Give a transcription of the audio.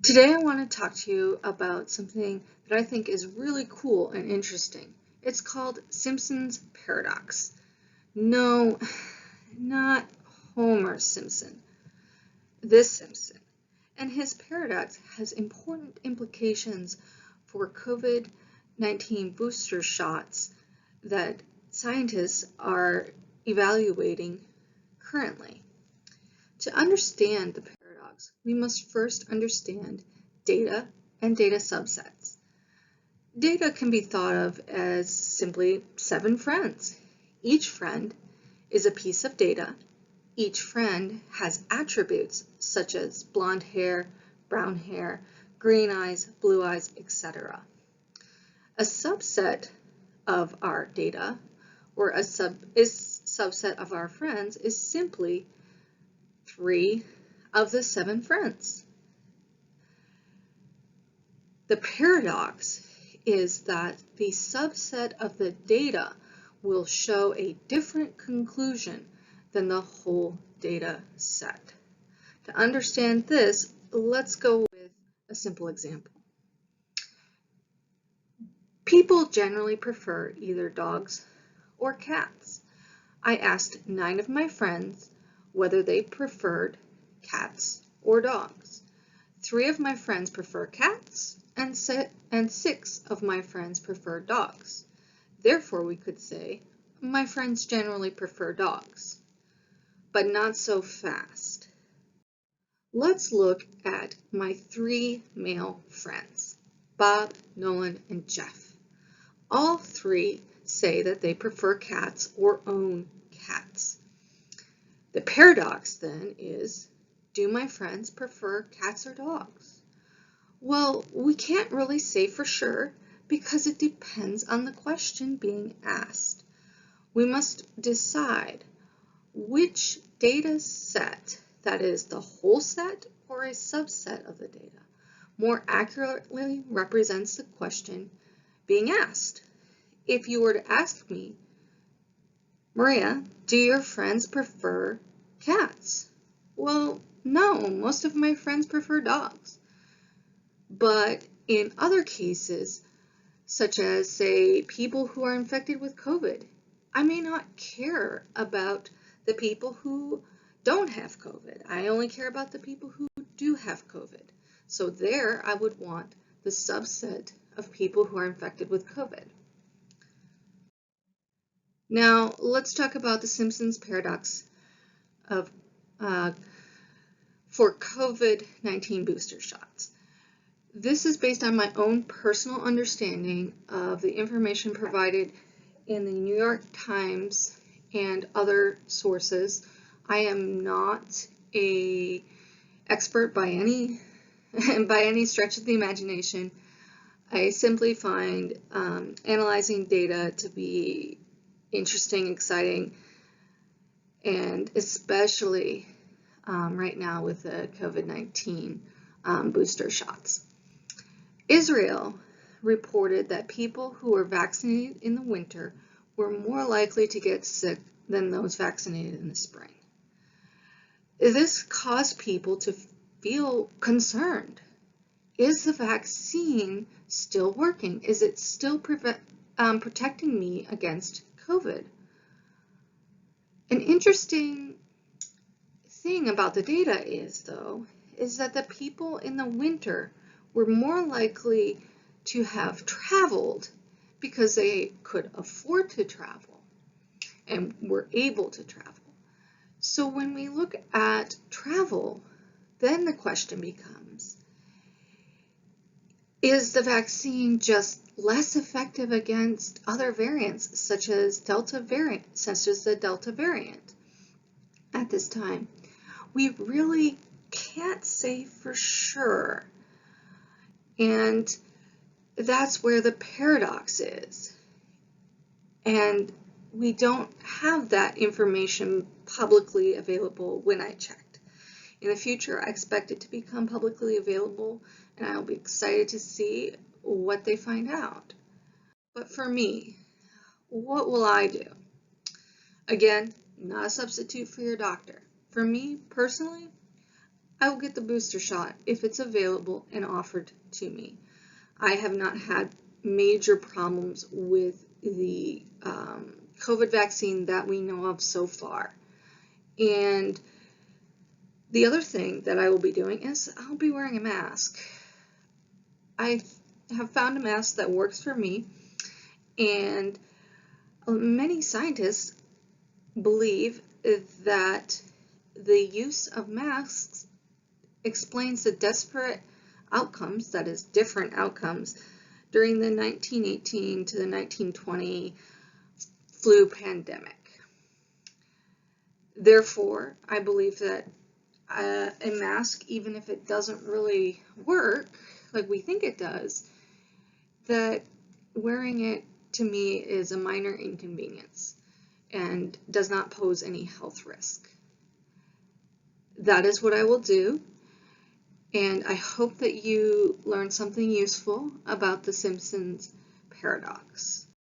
Today I want to talk to you about something that I think is really cool and interesting. It's called Simpson's paradox. No, not Homer Simpson, this Simpson. And his paradox has important implications for COVID-19 booster shots that scientists are evaluating currently. To understand the paradox, we must first understand data and data subsets. Data can be thought of as simply 7 friends. Each friend is a piece of data. Each friend has attributes such as blonde hair, brown hair, green eyes, blue eyes, etc. A subset of our data, or a subset of our friends, is simply 3 of the 7 friends. The paradox is that the subset of the data will show a different conclusion than the whole data set. To understand this, let's go with a simple example. People generally prefer either dogs or cats. I asked 9 of my friends whether they preferred cats or dogs. 3 of my friends prefer cats, and 6 of my friends prefer dogs. Therefore, we could say, my friends generally prefer dogs, but not so fast. Let's look at my 3 male friends, Bob, Nolan, and Jeff. All 3 say that they prefer cats or own cats. The paradox then is, do my friends prefer cats or dogs? Well, we can't really say for sure because it depends on the question being asked. We must decide which data set, that is the whole set or a subset of the data, more accurately represents the question being asked. If you were to ask me, Maria, do your friends prefer cats? Well, no, most of my friends prefer dogs. But in other cases, such as, say, people who are infected with COVID, I may not care about the people who don't have COVID. I only care about the people who do have COVID. So there I would want the subset of people who are infected with COVID. Now, let's talk about the Simpson's paradox of for COVID-19 booster shots. This is based on my own personal understanding of the information provided in the New York Times and other sources. I am not an expert by any stretch of the imagination. I simply find analyzing data to be interesting, exciting, and especially right now with the COVID-19 booster shots. Israel reported that people who were vaccinated in the winter were more likely to get sick than those vaccinated in the spring. This caused people to feel concerned. Is the vaccine still working? Is it still protecting me against COVID? An interesting thing about the data is that the people in the winter were more likely to have traveled because they could afford to travel and were able to travel. So when we look at travel, then the question becomes, is the vaccine just less effective against other variants such as the Delta variant at this time? We really can't say for sure. And that's where the paradox is. And we don't have that information publicly available when I checked. In the future, I expect it to become publicly available, and I'll be excited to see what they find out. But for me, what will I do? Again, not a substitute for your doctor. For me, personally, I will get the booster shot if it's available and offered to me. I have not had major problems with the COVID vaccine that we know of so far. And the other thing that I will be doing is I'll be wearing a mask. I have found a mask that works for me, and many scientists believe that the use of masks explains the disparate outcomes, that is, different outcomes, during the 1918 to the 1920 flu pandemic. Therefore, I believe that a mask, even if it doesn't really work like we think it does, that wearing it to me is a minor inconvenience and does not pose any health risk. That is what I will do, and I hope that you learned something useful about the Simpsons paradox.